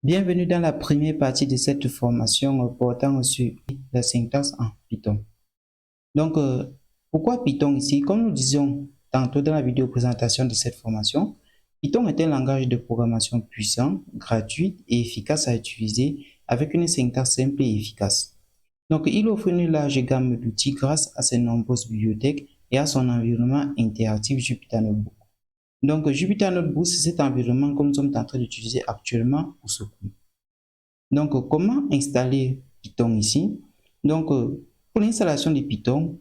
Bienvenue dans la première partie de cette formation portant sur la syntaxe en Python. Donc, pourquoi Python ici? Comme nous disions tantôt dans la vidéo présentation de cette formation, Python est un langage de programmation puissant, gratuit et efficace à utiliser avec une syntaxe simple et efficace. Donc, il offre une large gamme d'outils grâce à ses nombreuses bibliothèques et à son environnement interactif Jupyter Notebook. Donc, Jupyter Notebook, c'est cet environnement que nous sommes en train d'utiliser actuellement pour ce cours. Donc, comment installer Python ici? Donc, pour l'installation de Python,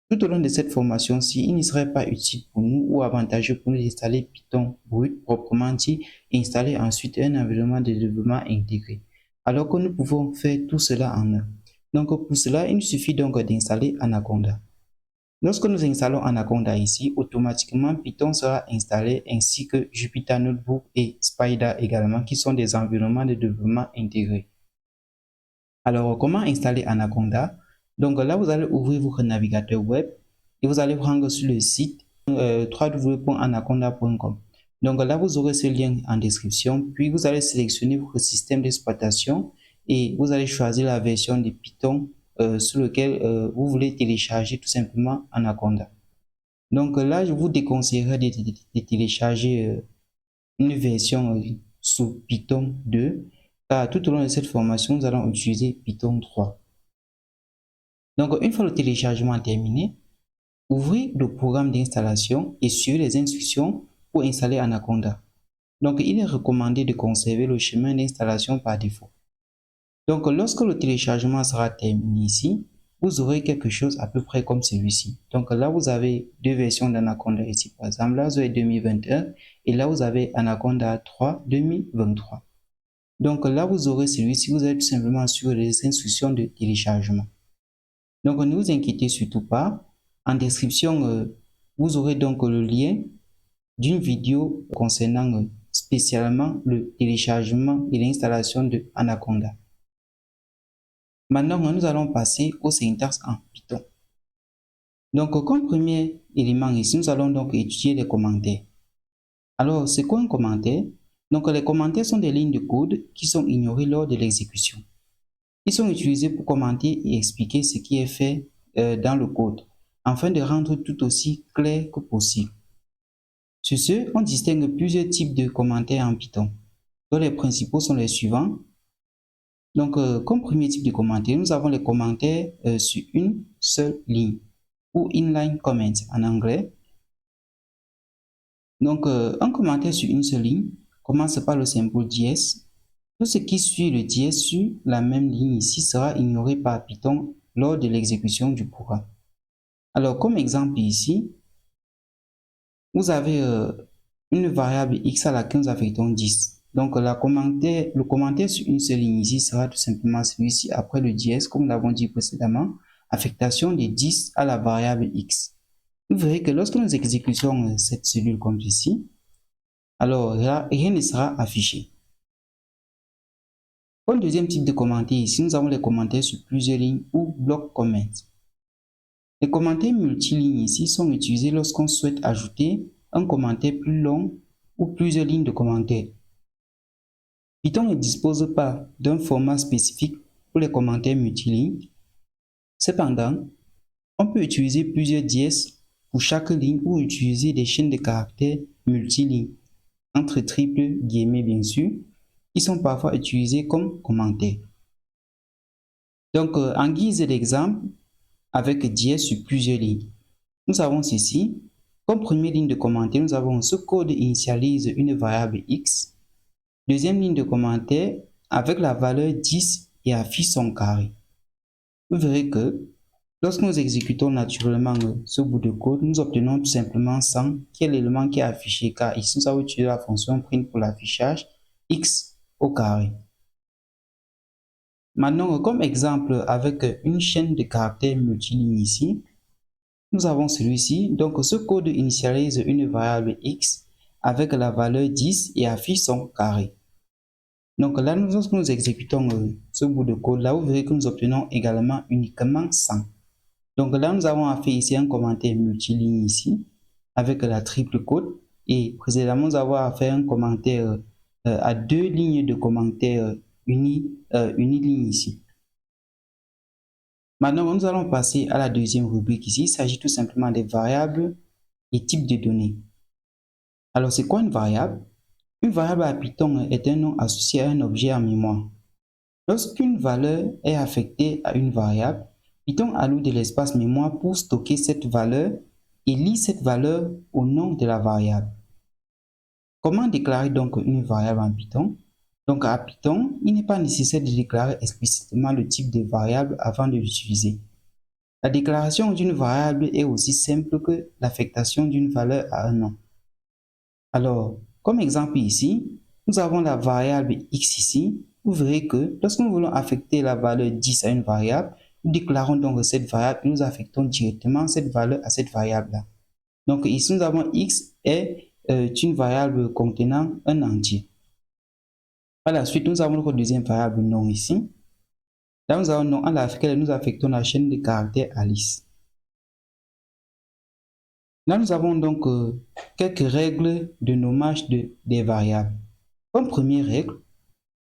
tout au long de cette formation-ci, il ne serait pas utile pour nous ou avantageux pour nous d'installer Python brut, proprement dit, et installer ensuite un environnement de développement intégré. Alors que nous pouvons faire tout cela en un. Donc, pour cela, il suffit donc d'installer Anaconda. Lorsque nous installons Anaconda ici, automatiquement Python sera installé ainsi que Jupyter Notebook et Spyder également, qui sont des environnements de développement intégrés. Alors, comment installer Anaconda? Donc là, vous allez ouvrir votre navigateur web et vous allez vous rendre sur le site www.anaconda.com. Donc là, vous aurez ce lien en description, puis vous allez sélectionner votre système d'exploitation et vous allez choisir la version de Python sur lequel vous voulez télécharger tout simplement Anaconda. Donc là, je vous déconseillerais de télécharger une version sous Python 2, car tout au long de cette formation, nous allons utiliser Python 3. Donc, une fois le téléchargement terminé, ouvrez le programme d'installation et suivez les instructions pour installer Anaconda. Donc, il est recommandé de conserver le chemin d'installation par défaut. Donc, lorsque le téléchargement sera terminé ici, vous aurez quelque chose à peu près comme celui-ci. Donc là, vous avez deux versions d'Anaconda ici. Par exemple, là, vous avez 2021 et là, vous avez Anaconda 3 2023. Donc là, vous aurez celui-ci, vous allez tout simplement suivre les instructions de téléchargement. Donc ne vous inquiétez surtout pas. En description, vous aurez donc le lien d'une vidéo concernant spécialement le téléchargement et l'installation de Anaconda. Maintenant, nous allons passer aux syntaxes en Python. Donc, comme premier élément ici, nous allons donc étudier les commentaires. Alors, c'est quoi un commentaire? Donc, les commentaires sont des lignes de code qui sont ignorées lors de l'exécution. Ils sont utilisés pour commenter et expliquer ce qui est fait dans le code, afin de rendre tout aussi clair que possible. Sur ce, on distingue plusieurs types de commentaires en Python, dont les principaux sont les suivants. Donc, comme premier type de commentaire, nous avons les commentaires sur une seule ligne, ou inline comment en anglais. Donc, un commentaire sur une seule ligne commence par le symbole dièse. Tout ce qui suit le dièse sur la même ligne ici sera ignoré par Python lors de l'exécution du programme. Alors, comme exemple ici, vous avez une variable x à laquelle nous affectons 10. Donc, le commentaire sur une seule ligne ici sera tout simplement celui-ci après le dièse, comme nous l'avons dit précédemment, affectation de 10 à la variable x. Vous verrez que lorsque nous exécutons cette cellule comme ceci, alors là, rien ne sera affiché. Pour le deuxième type de commentaire ici, nous avons les commentaires sur plusieurs lignes ou block comment. Les commentaires multilignes ici sont utilisés lorsqu'on souhaite ajouter un commentaire plus long ou plusieurs lignes de commentaires. Python ne dispose pas d'un format spécifique pour les commentaires multilignes. Cependant, on peut utiliser plusieurs dièses pour chaque ligne ou utiliser des chaînes de caractères multilignes, entre triples guillemets bien sûr, qui sont parfois utilisés comme commentaires. Donc, en guise d'exemple, avec dièse sur plusieurs lignes, nous avons ceci. Comme première ligne de commentaire, nous avons ce code initialise une variable x. Deuxième ligne de commentaire, avec la valeur 10 et affiche son carré. Vous verrez que lorsque nous exécutons naturellement ce bout de code, nous obtenons tout simplement 100, qui est l'élément qui est affiché, car ici nous avons utilisé la fonction print pour l'affichage x au carré. Maintenant, comme exemple, avec une chaîne de caractères multilignes ici, nous avons celui-ci. Donc, ce code initialise une variable x avec la valeur 10 et affiche son carré. Donc là, lorsque nous exécutons ce bout de code, là, vous verrez que nous obtenons également uniquement 100. Donc là, nous avons fait ici un commentaire multiligne ici, avec la triple code. Et précédemment, nous avons fait un commentaire à 2 lignes de commentaires uniligne ici. Maintenant, nous allons passer à la deuxième rubrique ici. Il s'agit tout simplement des variables et types de données. Alors, c'est quoi une variable? Une variable à Python est un nom associé à un objet en mémoire. Lorsqu'une valeur est affectée à une variable, Python alloue de l'espace mémoire pour stocker cette valeur et lie cette valeur au nom de la variable. Comment déclarer donc une variable en Python? Donc à Python, il n'est pas nécessaire de déclarer explicitement le type de variable avant de l'utiliser. La déclaration d'une variable est aussi simple que l'affectation d'une valeur à un nom. Alors, comme exemple ici, nous avons la variable x ici. Vous verrez que lorsque nous voulons affecter la valeur 10 à une variable, nous déclarons donc cette variable et nous affectons directement cette valeur à cette variable-là. Donc ici, nous avons x est une variable contenant un entier. Par la suite, nous avons notre deuxième variable nom ici. Là, nous avons nom à laquelle nous affectons la chaîne de caractères Alice. Là, nous avons donc quelques règles de nommage des variables. Comme première règle,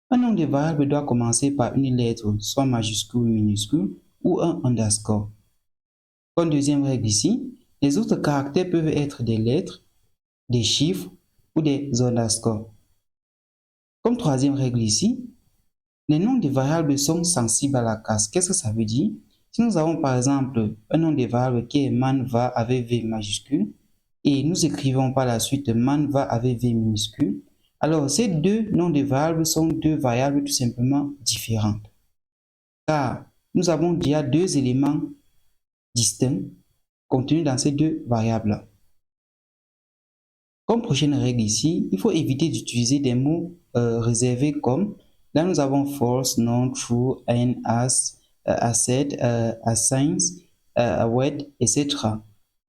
un nom de variable doit commencer par une lettre, soit majuscule ou minuscule, ou un underscore. Comme deuxième règle ici, les autres caractères peuvent être des lettres, des chiffres ou des underscores. Comme troisième règle ici, les noms de variables sont sensibles à la casse. Qu'est-ce que ça veut dire? Si nous avons par exemple un nom de variable qui est manva avec V majuscule et nous écrivons par la suite manva avec V minuscule, alors ces deux noms de variables sont deux variables tout simplement différentes. Car nous avons déjà deux éléments distincts contenus dans ces deux variables. Comme prochaine règle ici, il faut éviter d'utiliser des mots réservés comme, là nous avons false, non, true, and, as, asset, assigns, await, etc.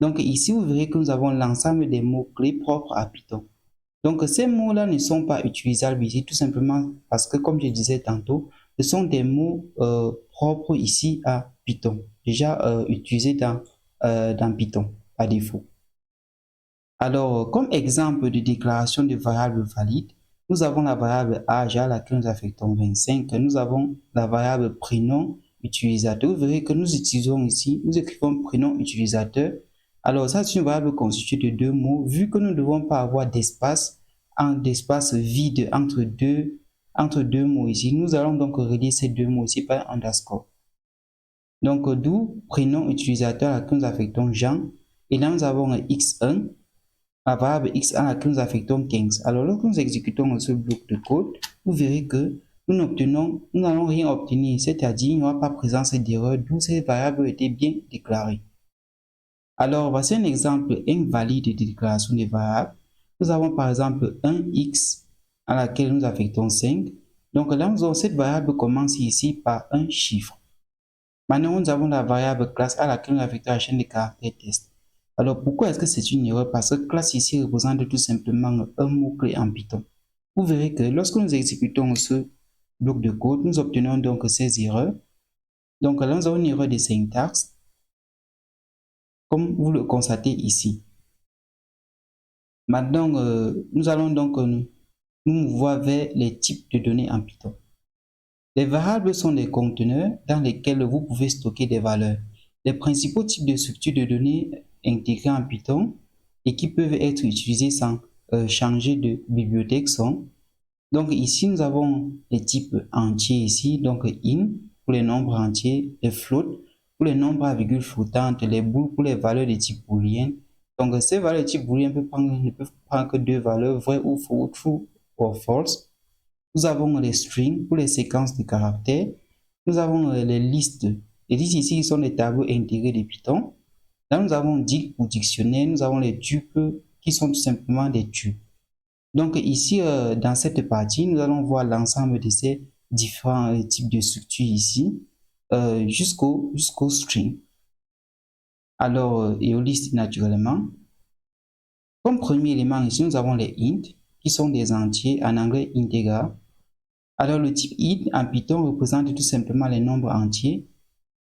Donc ici vous verrez que nous avons l'ensemble des mots clés propres à Python. Donc ces mots-là ne sont pas utilisables ici tout simplement parce que comme je disais tantôt, ce sont des mots propres ici à Python, déjà utilisés dans Python par défaut. Alors, comme exemple de déclaration de variable valide, nous avons la variable âge à laquelle nous affectons 25. Nous avons la variable prénom utilisateur. Vous verrez que nous utilisons ici, nous écrivons prénom utilisateur. Alors, ça, c'est une variable constituée de deux mots. Vu que nous ne devons pas avoir d'espace vide entre deux mots ici, nous allons donc relier ces deux mots ici par un underscore. Donc, d'où prénom utilisateur à laquelle nous affectons Jean. Et là, nous avons x1. La variable x à laquelle nous affectons 15. Alors, lorsque nous exécutons ce bloc de code, vous verrez que nous n'allons rien obtenir, c'est-à-dire il n'y aura pas présence d'erreur, d'où cette variable était bien déclarée. Alors, voici un exemple invalide de déclaration des variables. Nous avons par exemple un x à laquelle nous affectons 5. Donc là, nous avons cette variable commence ici par un chiffre. Maintenant, nous avons la variable classe à laquelle nous affectons la chaîne de caractères test. Alors, pourquoi est-ce que c'est une erreur? Parce que classe ici représente tout simplement un mot-clé en Python. Vous verrez que lorsque nous exécutons ce bloc de code, nous obtenons donc ces erreurs. Donc là, nous avons une erreur de syntaxe, comme vous le constatez ici. Maintenant, nous allons donc nous mouvoir vers les types de données en Python. Les variables sont des conteneurs dans lesquels vous pouvez stocker des valeurs. Les principaux types de structures de données intégrées en Python et qui peuvent être utilisées sans changer de bibliothèque sont, donc ici nous avons les types entiers ici, donc int pour les nombres entiers, les float pour les nombres à virgule flottante, les booles pour les valeurs de type booléen. Donc ces valeurs de type booléen ne peuvent prendre que deux valeurs, vrai ou faux, true ou false. Nous avons les strings pour les séquences de caractères. Nous avons les listes. Les listes ici sont les tableaux intégrés de Python. Là, nous avons dict ou dictionnaire. Nous avons les tuples qui sont tout simplement des tuples. Donc ici, dans cette partie, nous allons voir l'ensemble de ces différents types de structures ici jusqu'au string. Alors, et aux listes naturellement. Comme premier élément ici, nous avons les int qui sont des entiers, en anglais integer. Alors le type int en Python représente tout simplement les nombres entiers,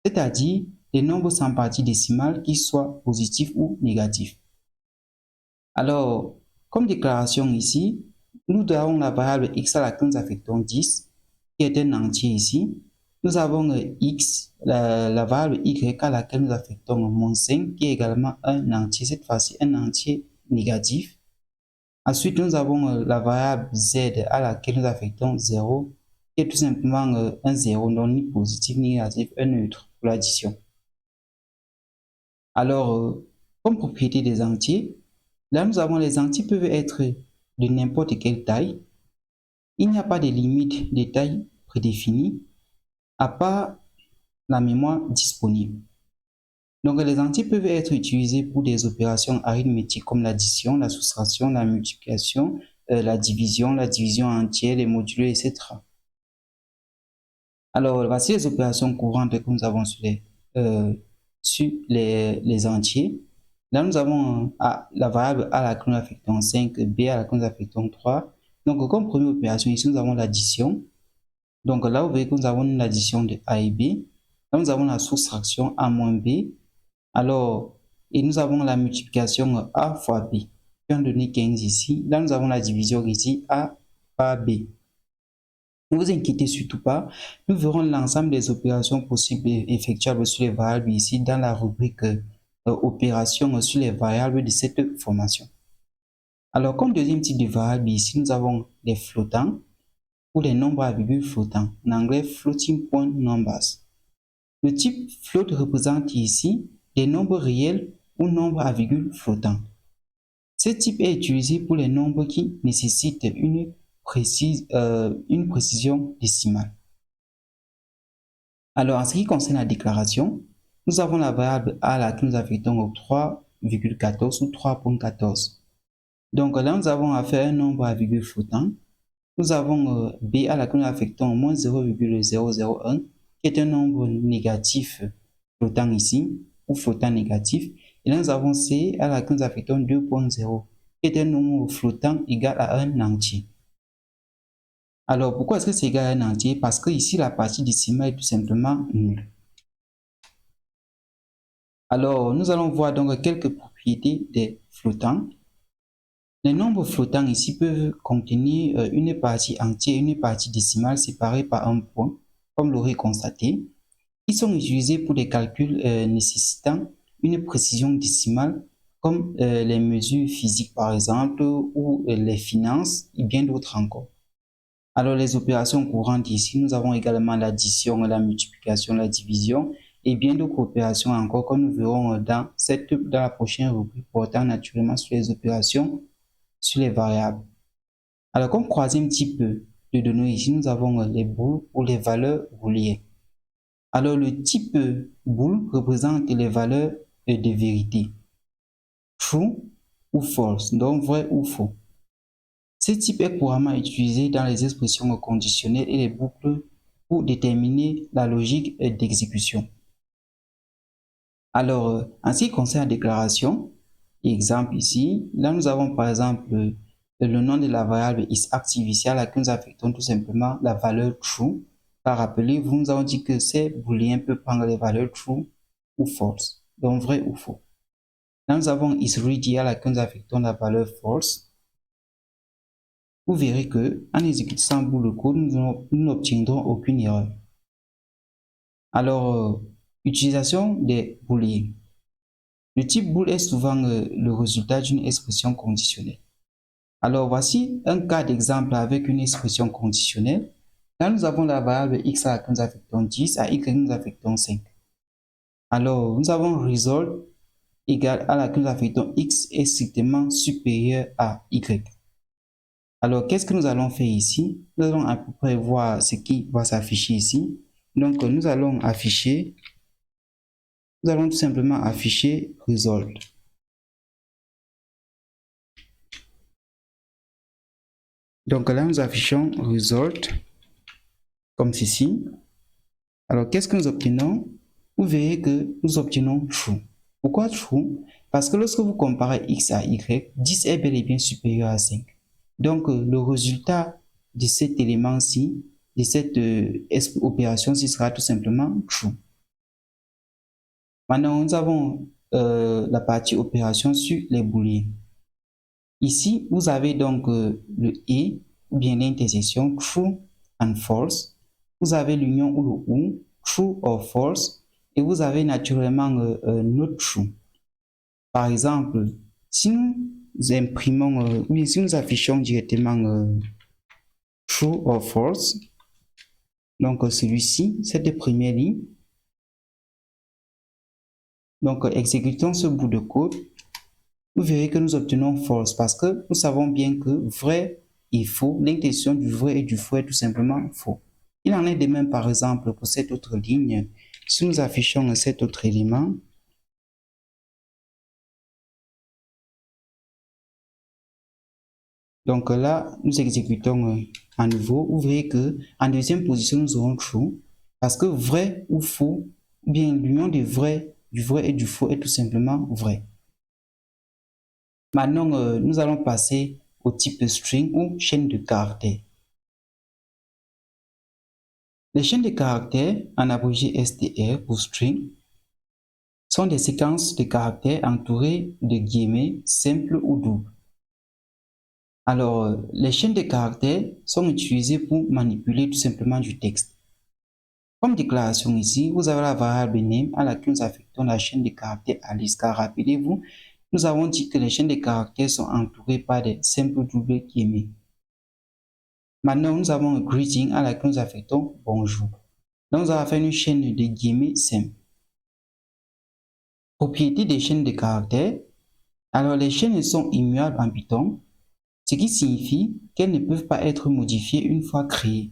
c'est-à-dire les nombres sans partie décimale qui soient positifs ou négatifs. Alors, comme déclaration ici, nous avons la variable x à laquelle nous affectons 10, qui est un entier ici. Nous avons x, la variable y à laquelle nous affectons moins 5, qui est également un entier, cette fois-ci un entier négatif. Ensuite, nous avons la variable z à laquelle nous affectons 0, qui est tout simplement un 0, non ni positif ni négatif, un neutre pour l'addition. Alors, comme propriété des entiers, là nous avons les entiers peuvent être de n'importe quelle taille. Il n'y a pas de limite de taille prédéfinie, à part la mémoire disponible. Donc, les entiers peuvent être utilisés pour des opérations arithmétiques comme l'addition, la soustraction, la multiplication, la division entière, les modulos, etc. Alors, voici les opérations courantes que nous avons sur les entiers. Là, nous avons la variable a à laquelle nous affectons 5, b à laquelle nous affectons 3. Donc, comme première opération, ici, nous avons l'addition. Donc, là, vous voyez que nous avons une addition de a et b. Là, nous avons la soustraction a moins b. Alors, et nous avons la multiplication a fois b, qui a donné 15 ici. Là, nous avons la division ici, a par b. Ne vous inquiétez surtout pas, nous verrons l'ensemble des opérations possibles et effectuables sur les variables ici dans la rubrique opérations sur les variables de cette formation. Alors, comme deuxième type de variable ici, nous avons les flottants ou les nombres à virgule flottants, en anglais floating point numbers. Le type float représente ici des nombres réels ou nombres à virgule flottants. Ce type est utilisé pour les nombres qui nécessitent une précision décimale. Alors, en ce qui concerne la déclaration, nous avons la variable a à laquelle nous affectons 3,14 ou 3.14. Donc là, nous avons affaire à un nombre à virgule flottant. Nous avons b à laquelle nous affectons moins 0,001, qui est un nombre négatif flottant ici, ou flottant négatif. Et là, nous avons c à laquelle nous affectons 2.0, qui est un nombre flottant égal à un entier. Alors, pourquoi est-ce que c'est égal à un entier? Parce que ici, la partie décimale est tout simplement nulle. Alors, nous allons voir donc quelques propriétés des flottants. Les nombres flottants ici peuvent contenir une partie entière et une partie décimale séparées par un point, comme l'aurait constaté. Ils sont utilisés pour des calculs nécessitant une précision décimale, comme les mesures physiques par exemple, ou les finances, et bien d'autres encore. Alors, les opérations courantes ici, nous avons également l'addition, la multiplication, la division et bien d'autres opérations encore, comme nous verrons dans la prochaine rubrique portant naturellement sur les opérations sur les variables. Alors, comme troisième type de données ici, nous avons les booles ou les valeurs booléennes. Alors, le type bool représente les valeurs de vérité, true ou false, donc vrai ou faux. Ce type est couramment utilisé dans les expressions conditionnelles et les boucles pour déterminer la logique d'exécution. Alors, en ce qui concerne la déclaration, exemple ici, là nous avons par exemple le nom de la variable isActive ici à laquelle nous affectons tout simplement la valeur true. Car rappelez-vous, nous avons dit que ces booléens peuvent prendre les valeurs true ou false, donc vrai ou faux. Là nous avons isReady à laquelle nous affectons la valeur false. Vous verrez que en exécutant bout de code, nous n'obtiendrons aucune erreur. Alors, utilisation des booléens. Le type bool est souvent le résultat d'une expression conditionnelle. Alors, voici un cas d'exemple avec une expression conditionnelle. Là, nous avons la variable x à laquelle nous affectons 10, à y nous affectons 5. Alors, nous avons result égal à laquelle nous affectons x est strictement supérieur à y. Alors, qu'est-ce que nous allons faire ici? Nous allons à peu près voir ce qui va s'afficher ici. Donc, nous allons tout simplement afficher result. Donc là, nous affichons result comme ceci. Alors, qu'est-ce que nous obtenons? Vous verrez que nous obtenons true. Pourquoi true? Parce que lorsque vous comparez x à y, 10 est bel et bien supérieur à 5. Donc, le résultat de cet élément-ci, de cette opération-ci sera tout simplement true. Maintenant, nous avons la partie opération sur les booléens. Ici, vous avez donc le et ou bien l'intersection true and false. Vous avez l'union ou le ou, true or false. Et vous avez naturellement not true. Par exemple, si nous imprimons, oui, si nous affichons directement true or false, donc celui-ci, cette première ligne, donc exécutons ce bout de code, vous verrez que nous obtenons false parce que nous savons bien que vrai et faux, l'intersection du vrai et du faux est tout simplement faux. Il en est de même par exemple pour cette autre ligne. Si nous affichons cet autre élément, donc là, nous exécutons à nouveau. Vous verrez que en deuxième position, nous aurons true parce que vrai ou faux, bien l'union du vrai et du faux est tout simplement vrai. Maintenant, nous allons passer au type string ou chaîne de caractères. Les chaînes de caractères, en abrégé STR pour string, sont des séquences de caractères entourées de guillemets simples ou doubles. Alors, les chaînes de caractères sont utilisées pour manipuler tout simplement du texte. Comme déclaration ici, vous avez la variable name à laquelle nous affectons la chaîne de caractères Alice, car rappelez-vous, nous avons dit que les chaînes de caractères sont entourées par des simples doubles guillemets. Maintenant, nous avons un greeting à laquelle nous affectons bonjour. Donc, nous allons faire une chaîne de guillemets simple. Propriété des chaînes de caractères. Alors, les chaînes sont immuables en Python, ce qui signifie qu'elles ne peuvent pas être modifiées une fois créées.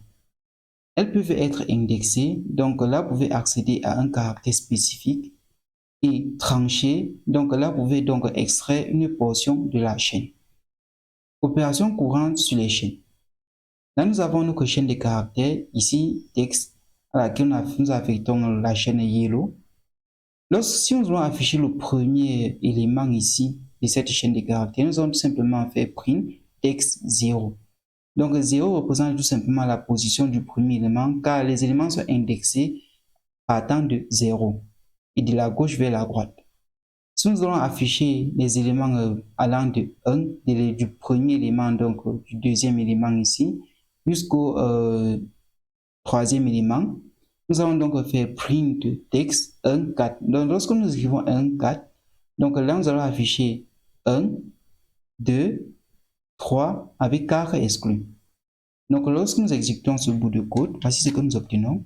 Elles peuvent être indexées, donc là, vous pouvez accéder à un caractère spécifique et trancher, donc là, vous pouvez donc extraire une portion de la chaîne. Opération courante sur les chaînes. Là, nous avons notre chaîne de caractères, ici, texte, à laquelle nous affectons la chaîne yellow. Si nous voulons afficher le premier élément ici de cette chaîne de caractères, nous allons tout simplement faire print texte 0. Donc 0 représente tout simplement la position du premier élément car les éléments sont indexés partant de 0 et de la gauche vers la droite. Si nous allons afficher les éléments allant de 1, du premier élément, donc du deuxième élément ici, jusqu'au troisième élément, nous allons donc faire print texte 1, 4. Donc lorsque nous écrivons 1, 4, donc là nous allons afficher 1, 2, 3 avec 4 exclus. Donc lorsque nous exécutons ce bout de code, voici ce que nous obtenons.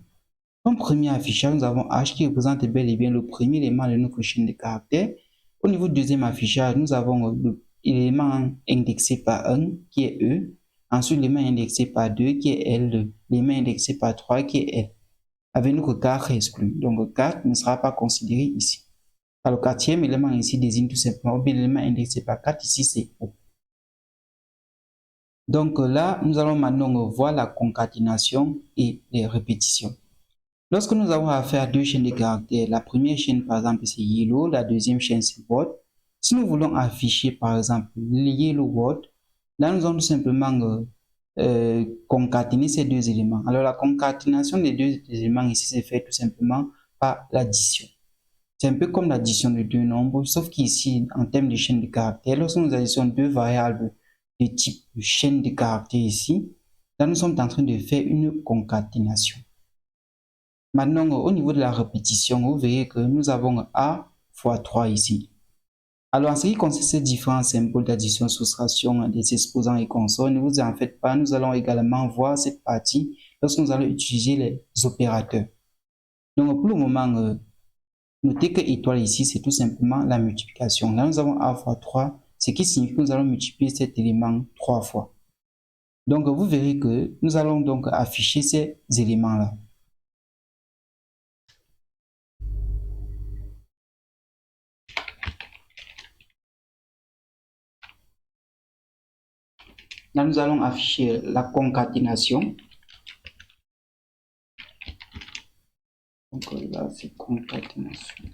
Comme premier affichage, nous avons H qui représente bel et bien le premier élément de notre chaîne de caractères. Au niveau du deuxième affichage, nous avons l'élément indexé par 1 qui est E. Ensuite, l'élément indexé par 2 qui est L2. L'élément indexé par 3 qui est L. Avec notre 4 exclu. Donc 4 ne sera pas considéré ici. Alors, le quatrième élément ici désigne tout simplement, bien l'élément indexé par 4 ici c'est O. Donc là, nous allons maintenant voir la concaténation et les répétitions. Lorsque nous avons affaire à deux chaînes de caractères, la première chaîne par exemple c'est yellow, la deuxième chaîne c'est word. Si nous voulons afficher par exemple le yellow word, là nous allons tout simplement concaténer ces deux éléments. Alors la concaténation des deux éléments ici se fait tout simplement par l'addition. C'est un peu comme l'addition de deux nombres, sauf qu'ici en termes de chaîne de caractères, lorsque nous additionnons deux variables de type chaîne de caractères ici, là nous sommes en train de faire une concaténation. Maintenant, au niveau de la répétition, vous verrez que nous avons A fois 3 ici. Alors, en ce qui concerne ces différents symboles d'addition, soustraction, des exposants et consorts, ne vous en faites pas, nous allons également voir cette partie lorsque nous allons utiliser les opérateurs. Donc, pour le moment, notez que étoile ici, c'est tout simplement la multiplication. Là, nous avons A fois 3, ce qui signifie que nous allons multiplier cet élément 3 fois. Donc, vous verrez que nous allons donc afficher ces éléments-là. Là, nous allons afficher la concaténation. Donc là, c'est concaténation.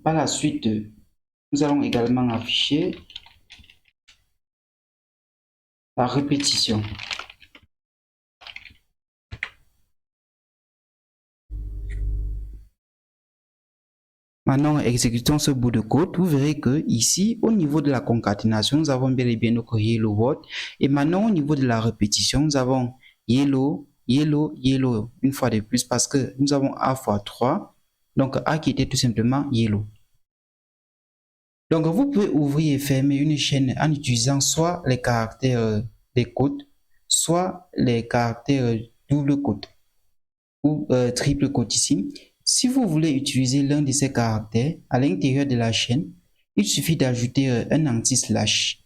Par la suite, nous allons également afficher la répétition. Maintenant, exécutons ce bout de code. Vous verrez que ici, au niveau de la concaténation, nous avons bel et bien notre yellow word. Et maintenant, au niveau de la répétition, nous avons yellow, yellow, yellow, une fois de plus, parce que nous avons A fois 3. Donc, A qui était tout simplement yellow. Donc, vous pouvez ouvrir et fermer une chaîne en utilisant soit les caractères des côtes, soit les caractères double côte ou triple côte ici. Si vous voulez utiliser l'un de ces caractères à l'intérieur de la chaîne, il suffit d'ajouter un anti-slash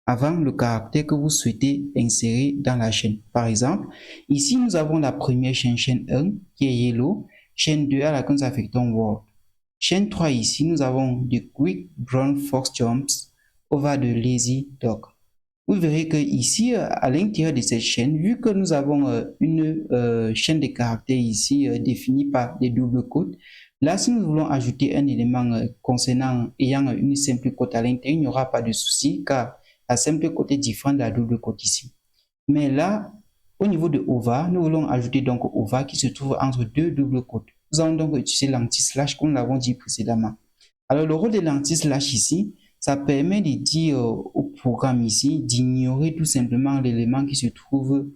avant le caractère que vous souhaitez insérer dans la chaîne. Par exemple, ici nous avons la première chaîne, chaîne 1 qui est yellow, chaîne 2 à laquelle nous affectons word. Chaîne 3 ici, nous avons the quick brown fox jumps over the lazy dog. Vous verrez que ici, à l'intérieur de cette chaîne, vu que nous avons une chaîne de caractères ici définie par des doubles côtes, là, si nous voulons ajouter un élément ayant une simple côte à l'intérieur, il n'y aura pas de souci car la simple côte est différente de la double côte ici. Mais là, au niveau de over, nous voulons ajouter donc over qui se trouve entre deux doubles côtes. Nous allons donc utiliser l'anti-slash comme nous l'avons dit précédemment. Alors, le rôle de l'anti-slash ici, ça permet de dire au programme ici d'ignorer tout simplement l'élément qui se trouve,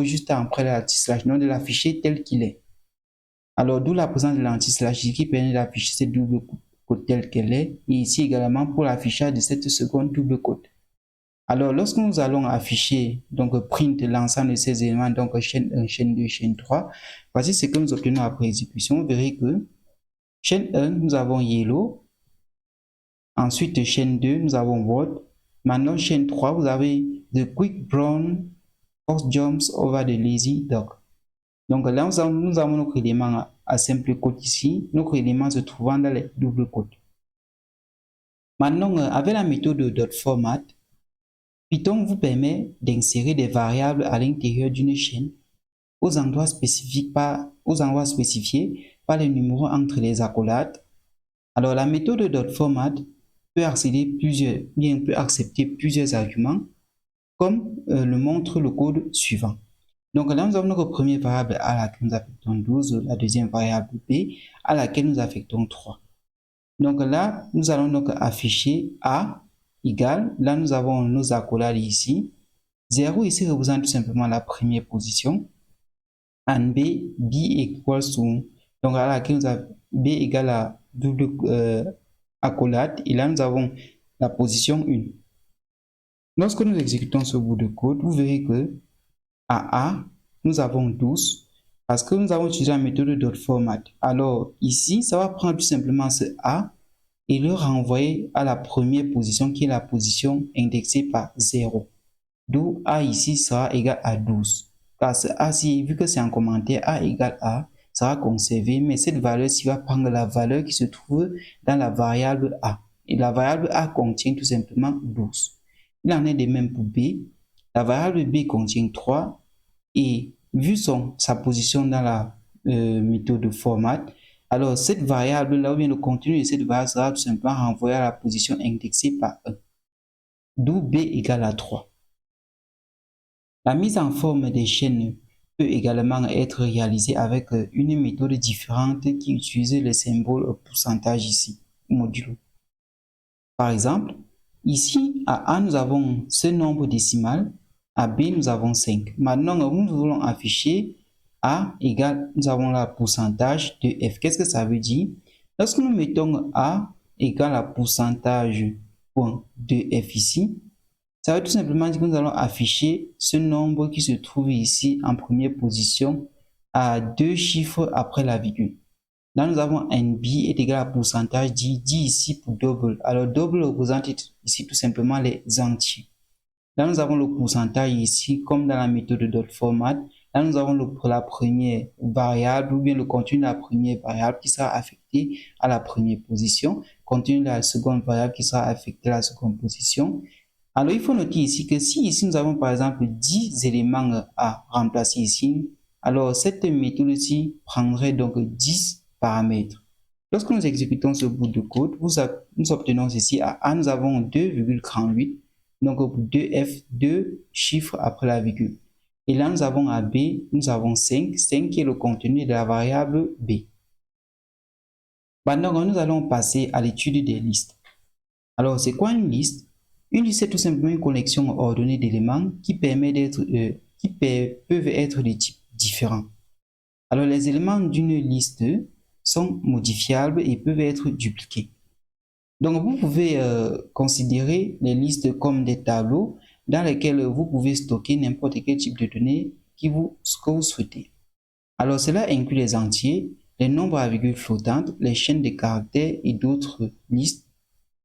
juste après l'anti-slash, non de l'afficher tel qu'il est. Alors, d'où la présence de l'anti-slash qui permet d'afficher cette double côte telle qu'elle est, et ici également pour l'affichage de cette seconde double côte. Alors, lorsque nous allons afficher, donc print l'ensemble de ces éléments, donc chaîne 1, chaîne 2, chaîne 3, voici ce que nous obtenons après exécution. Vous verrez que chaîne 1, nous avons yellow. Ensuite, chaîne 2, nous avons word. Maintenant, chaîne 3, vous avez the quick brown fox jumps over the lazy dog. Donc là, nous avons notre élément à simple côte ici, notre élément se trouvant dans les doubles côtes. Maintenant, avec la méthode .format, Python vous permet d'insérer des variables à l'intérieur d'une chaîne aux endroits spécifiés par les numéros entre les accolades. Alors, la méthode .format peut accepter plusieurs arguments, comme le montre le code suivant. Donc là, nous avons notre première variable à laquelle nous affectons 12, la deuxième variable b à laquelle nous affectons 3. Donc là, nous allons donc afficher a égale, là nous avons nos accolades ici. 0 ici représente tout simplement la première position. And b equals to, donc à laquelle nous avons b égale à double accolade, et là nous avons la position 1. Lorsque nous exécutons ce bout de code, vous verrez que à A, nous avons 12 parce que nous avons utilisé la méthode .format. Alors ici, ça va prendre tout simplement ce A et le renvoyer à la première position qui est la position indexée par 0. D'où A ici sera égal à 12. Car ce A, vu que c'est en commentaire, A égale A sera conservé, mais cette valeur-ci va prendre la valeur qui se trouve dans la variable A. Et la variable A contient tout simplement 12. Il en est de même pour B. La variable B contient 3 et vu sa position dans la méthode format, alors cette variable là ou bien le contenu de cette variable sera tout simplement renvoyé à la position indexée par 1. D'où B égale à 3. La mise en forme des chaînes peut également être réalisée avec une méthode différente qui utilise le symbole pourcentage ici, modulo. Par exemple, ici à A nous avons ce nombre décimal, à B nous avons 5. Maintenant nous voulons afficher A égale, nous avons la pourcentage de F. Qu'est-ce que ça veut dire? Lorsque nous mettons A égale à pourcentage de F ici, ça veut tout simplement dire que nous allons afficher ce nombre qui se trouve ici en première position à 2 chiffres après la virgule. Là, nous avons NB est égal à pourcentage D ici pour double. Alors, double représente ici tout simplement les entiers. Là, nous avons le pourcentage ici, comme dans la méthode .format. Là, nous avons la première variable ou bien le contenu de la première variable qui sera affecté à la première position, contenu de la seconde variable qui sera affecté à la seconde position. Alors, il faut noter ici que si ici nous avons par exemple 10 éléments à remplacer ici, alors cette méthode-ci prendrait donc 10 paramètres. Lorsque nous exécutons ce bout de code, nous obtenons ceci. À A, nous avons 2,38. Donc, pour 2F, 2 chiffres après la virgule. Et là, nous avons à B, nous avons 5. 5 qui est le contenu de la variable B. Maintenant, nous allons passer à l'étude des listes. Alors, c'est quoi une liste? Une liste, c'est tout simplement une collection ordonnée d'éléments qui peuvent être de types différents. Alors, les éléments d'une liste sont modifiables et peuvent être dupliqués. Donc, vous pouvez considérer les listes comme des tableaux dans lesquels vous pouvez stocker n'importe quel type de données que vous souhaitez. Alors, cela inclut les entiers, les nombres à virgule flottantes, les chaînes de caractères et d'autres listes,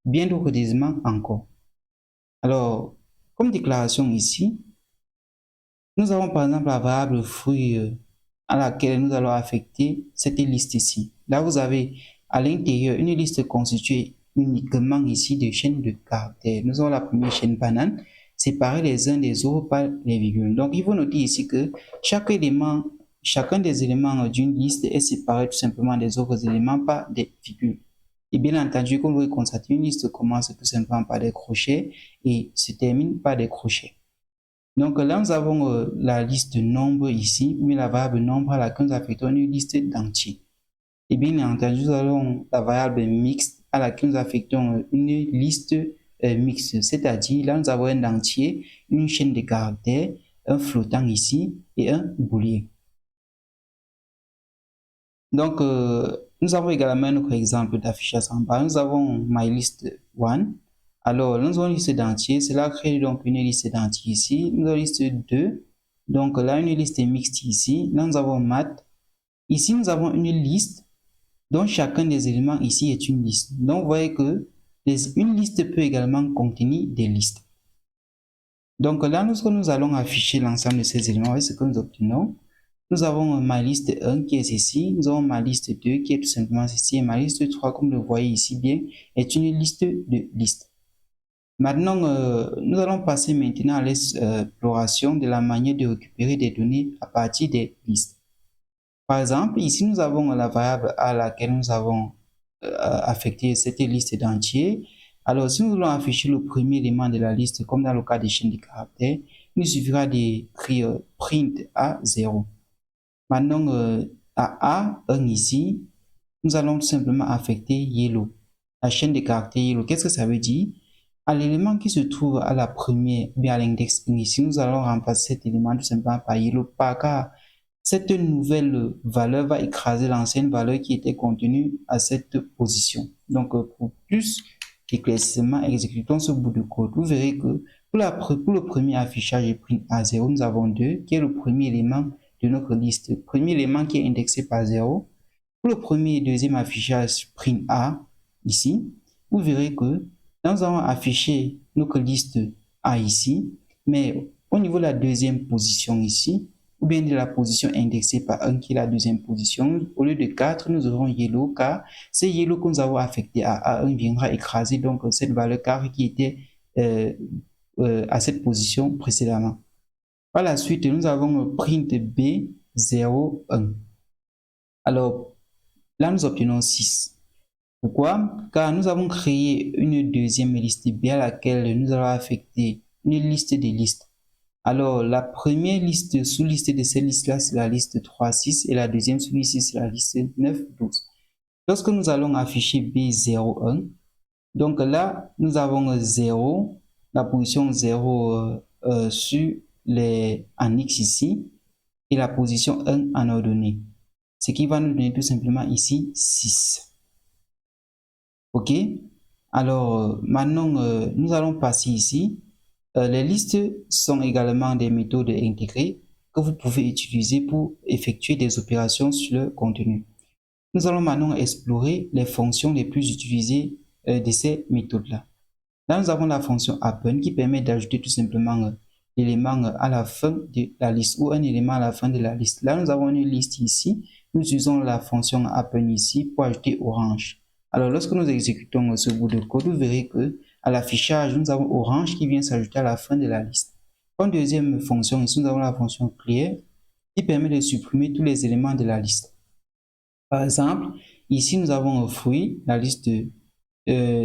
bien d'autres éléments encore. Alors, comme déclaration ici, nous avons par exemple la variable fruit à laquelle nous allons affecter cette liste ici. Là, vous avez à l'intérieur une liste constituée uniquement ici de chaînes de caractères. Nous avons la première chaîne banane, séparée les uns des autres par les virgules. Donc, il faut noter ici que chacun des éléments d'une liste est séparé tout simplement des autres éléments par des virgules. Et bien entendu, comme vous pouvez constater, une liste commence tout simplement par des crochets et se termine par des crochets. Donc là, nous avons la liste de nombres ici, mais la variable nombre à laquelle nous affectons une liste d'entiers. Et bien entendu, nous avons la variable mixte à laquelle nous affectons une liste mixte, c'est-à-dire là, nous avons un entier, une chaîne de caractères, un flottant ici et un booléen. Donc, nous avons également un autre exemple d'affichage en bas. Nous avons mylist1. Alors, nous avons une liste d'entiers. Cela crée donc une liste d'entiers ici. Nous avons une liste 2. Donc, là, une liste mixte ici. Là, nous avons math. Ici, nous avons une liste dont chacun des éléments ici est une liste. Donc, vous voyez que une liste peut également contenir des listes. Donc, là, nous allons afficher l'ensemble de ces éléments. Voyez ce que nous obtenons. Nous avons ma liste 1 qui est ceci, nous avons ma liste 2 qui est tout simplement ceci, et ma liste 3, comme vous le voyez ici bien, est une liste de listes. Maintenant, nous allons passer maintenant à l'exploration de la manière de récupérer des données à partir des listes. Par exemple, ici, nous avons la variable à laquelle nous avons affecté cette liste d'entiers. Alors, si nous voulons afficher le premier élément de la liste, comme dans le cas des chaînes de caractères, il suffira d'écrire print à 0. Maintenant, à A1 ici, nous allons tout simplement affecter yellow, la chaîne de caractères yellow. Qu'est-ce que ça veut dire? À l'élément qui se trouve à la première, bien à l'index 1 ici, nous allons remplacer cet élément tout simplement par yellow, car cette nouvelle valeur va écraser l'ancienne valeur qui était contenue à cette position. Donc, pour plus d'éclaircissement, exécutons ce bout de code. Vous verrez que pour le premier affichage print à 0, nous avons 2, qui est le premier élément de notre liste. Premier élément qui est indexé par 0. Pour le premier et deuxième affichage print A, ici, vous verrez que nous avons affiché notre liste A ici, mais au niveau de la deuxième position ici, ou bien de la position indexée par 1 qui est la deuxième position, au lieu de 4, nous aurons yellow, car c'est yellow que nous avons affecté à A1 viendra écraser donc cette valeur car qui était à cette position précédemment. Par la suite, nous avons print B01. Alors, là, nous obtenons 6. Pourquoi? Car nous avons créé une deuxième liste B à laquelle nous allons affecter une liste de listes. Alors, la première liste sous-liste de cette liste-là, c'est la liste 3, 6 et la deuxième sous-liste, c'est la liste 9, 12. Lorsque nous allons afficher B01, donc là, nous avons 0, la position 0 sur en X ici, et la position 1 en ordonnée. Ce qui va nous donner tout simplement ici 6. Ok? Alors, maintenant, nous allons passer ici. Les listes sont également des méthodes intégrées que vous pouvez utiliser pour effectuer des opérations sur le contenu. Nous allons maintenant explorer les fonctions les plus utilisées de ces méthodes-là. Là, nous avons la fonction append qui permet d'ajouter tout simplement l'élément à la fin de la liste ou un élément à la fin de la liste. Là, nous avons une liste ici. Nous utilisons la fonction append ici pour ajouter orange. Alors, lorsque nous exécutons ce bout de code, vous verrez que à l'affichage, nous avons orange qui vient s'ajouter à la fin de la liste. Comme deuxième fonction, ici, nous avons la fonction clear qui permet de supprimer tous les éléments de la liste. Par exemple, ici, nous avons un fruit, la liste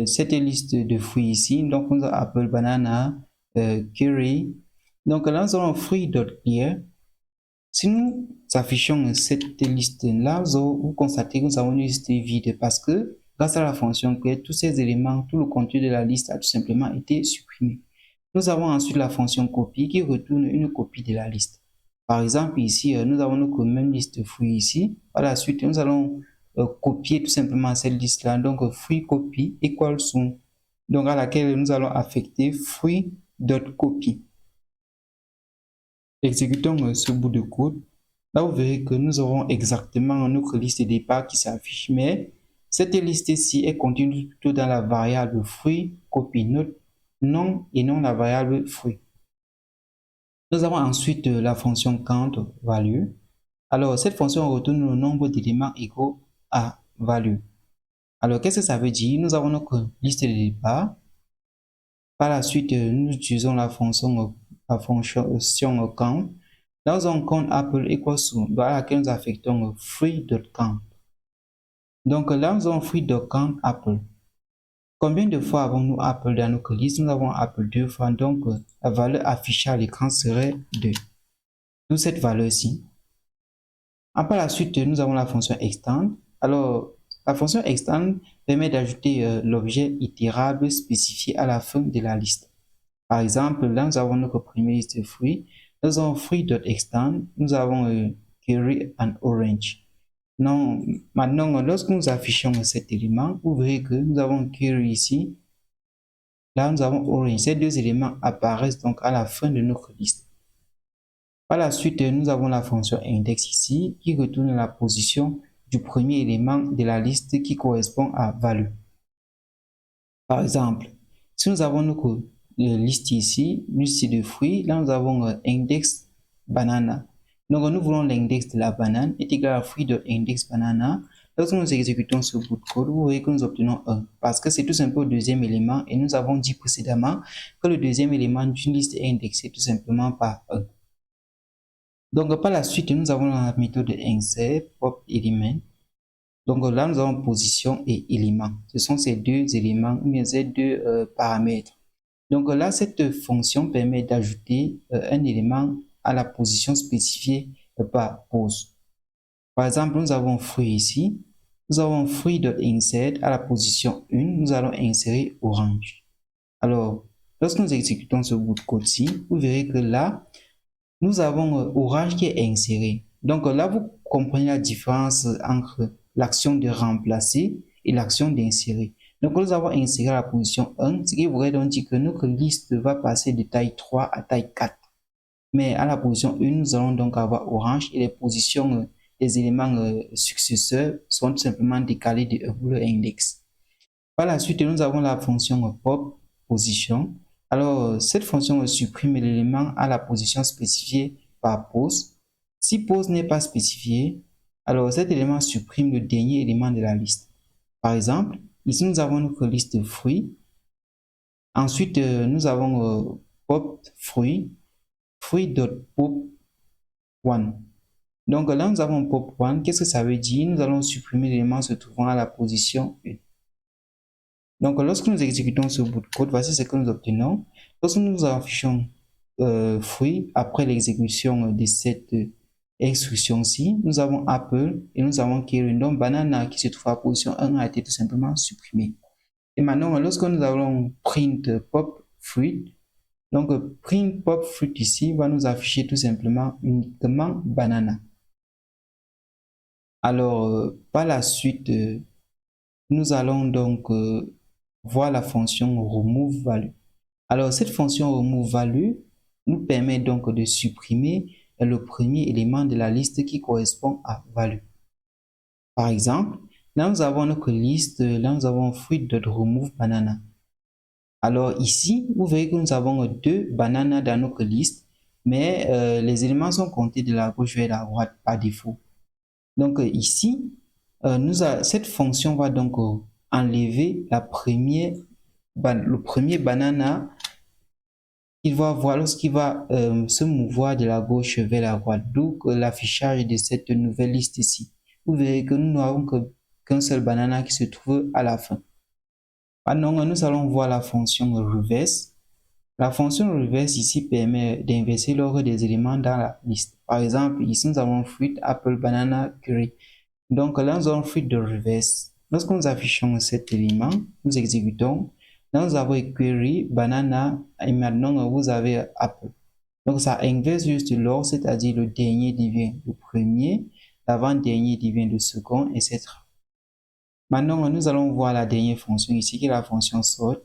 cette liste de fruits ici. Donc, nous avons apple, banana, curry. Donc, là, nous avons fruit.clear. Si nous affichons cette liste-là, vous constatez que nous avons une liste vide parce que grâce à la fonction get, tous ces éléments, tout le contenu de la liste a tout simplement été supprimé. Nous avons ensuite la fonction copie qui retourne une copie de la liste. Par exemple, ici, nous avons notre même liste fruits ici. Par la suite, nous allons copier tout simplement cette liste-là. Donc, fruit copy equals soon. Donc, à laquelle nous allons affecter fruit.copy. Exécutons ce bout de code. Là, vous verrez que nous aurons exactement notre liste de départ qui s'affiche, mais cette liste-ci est contenue plutôt dans la variable fruit copy note non et non la variable fruit. Nous avons ensuite la fonction count value. Alors, cette fonction retourne le nombre d'éléments égaux à value. Alors, qu'est-ce que ça veut dire? Nous avons notre liste de départ. Par la suite, nous utilisons la fonction count. Dans un count Apple equals to, à laquelle nous affectons free.count. Donc là, nous avons free.count Apple. Combien de fois avons-nous Apple dans notre liste? Nous avons Apple 2 fois, donc la valeur affichée à l'écran serait 2. D'où cette valeur-ci. Par la suite, nous avons la fonction extend. Alors, la fonction extend permet d'ajouter l'objet itérable spécifié à la fin de la liste. Par exemple, là, nous avons notre première liste de fruits. Nous avons fruit.extend. Nous avons curry and orange. Non, maintenant, lorsque nous affichons cet élément, vous verrez que nous avons curry ici. Là, nous avons orange. Ces deux éléments apparaissent donc à la fin de notre liste. Par la suite, nous avons la fonction index ici qui retourne la position du premier élément de la liste qui correspond à value. Par exemple, si nous avons notre liste ici, liste de fruits, là nous avons index banana. Donc nous voulons l'index de la banane est égal à fruit de index banana. Lorsque nous exécutons ce bout de code, vous voyez que nous obtenons 1 parce que c'est tout simplement le deuxième élément et nous avons dit précédemment que le deuxième élément d'une liste est indexé tout simplement par 1. Donc par la suite, nous avons la méthode insert pop element. Donc là, nous avons position et élément. Ce sont ces deux éléments, mais ces deux paramètres. Donc là, cette fonction permet d'ajouter un élément à la position spécifiée par pose. Par exemple, nous avons fruit ici. Nous avons fruit.insert à la position 1. Nous allons insérer orange. Alors, lorsque nous exécutons ce bout de code-ci, vous verrez que là, nous avons orange qui est inséré. Donc là, vous comprenez la différence entre l'action de remplacer et l'action d'insérer. Donc nous avons inséré à la position 1, ce qui voudrait donc dire que notre liste va passer de taille 3 à taille 4. Mais à la position 1, nous allons donc avoir orange et les positions des éléments successeurs sont tout simplement décalées de leur index. Par la suite, nous avons la fonction pop position. Alors, cette fonction supprime l'élément à la position spécifiée par pose. Si pose n'est pas spécifié, alors cet élément supprime le dernier élément de la liste. Par exemple, ici nous avons notre liste de fruits. Ensuite, nous avons pop fruit, fruit.pop1. Donc là, nous avons pop1. Qu'est-ce que ça veut dire? Nous allons supprimer l'élément se trouvant à la position 1. Donc, lorsque nous exécutons ce bout de code, voici ce que nous obtenons. Lorsque nous affichons fruit après l'exécution de cette instruction-ci, nous avons Apple et nous avons Kirin. Donc, banana qui se trouve à la position 1 a été tout simplement supprimé. Et maintenant, lorsque nous allons print pop fruit, donc print pop fruit ici va nous afficher tout simplement uniquement banana. Alors, par la suite, nous allons donc voir la fonction remove value. Alors, cette fonction remove value nous permet donc de supprimer le premier élément de la liste qui correspond à value. Par exemple, là nous avons notre liste, là nous avons fruit.remove banana. Alors ici, vous verrez que nous avons deux bananes dans notre liste, mais les éléments sont comptés de la gauche vers la droite par défaut. Donc ici, cette fonction va donc enlever le premier banana. Il va voir lorsqu'il va se mouvoir de la gauche vers la droite, d'où l'affichage de cette nouvelle liste ici. Vous verrez que nous n'avons qu'un seul banana qui se trouve à la fin. Maintenant, nous allons voir la fonction reverse. La fonction reverse ici permet d'inverser l'ordre des éléments dans la liste. Par exemple, ici nous avons fruit, apple, banana, curry. Donc là nous avons fruit de reverse. Lorsque nous affichons cet élément, nous exécutons. Là nous avons query, banana et maintenant vous avez apple. Donc ça inverse juste l'ordre, c'est-à-dire le dernier devient le premier, l'avant-dernier devient le second, etc. Maintenant, nous allons voir la dernière fonction ici, qui est la fonction sort.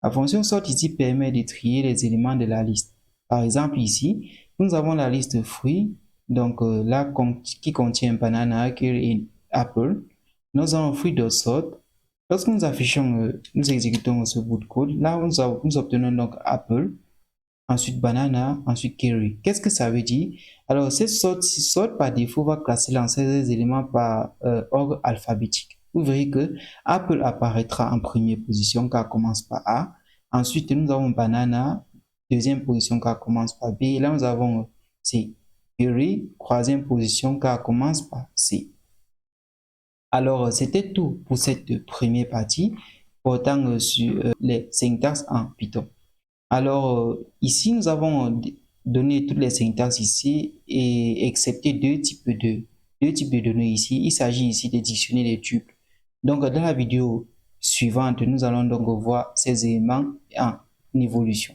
La fonction sort ici permet de trier les éléments de la liste. Par exemple, ici, nous avons la liste fruits, donc là, qui contient banana, curry et apple. Nous avons fruit de sort. Lorsque nous affichons, nous exécutons ce bout de code, là, nous obtenons donc apple, ensuite banana, ensuite curry. Qu'est-ce que ça veut dire? Alors, cette sorte par défaut va classer l'ensemble des éléments par ordre alphabétique. Vous verrez que Apple apparaîtra en première position car commence par A. Ensuite, nous avons banana, deuxième position car commence par B. Et là, nous avons C. Curry, troisième position car commence par C. Alors, c'était tout pour cette première partie portant sur les syntaxes en Python. Alors, ici, nous avons donné toutes les syntaxes ici et excepté deux types de données ici. Il s'agit ici de dictionnaires des tuples. Donc, dans la vidéo suivante, nous allons donc voir ces éléments en évolution.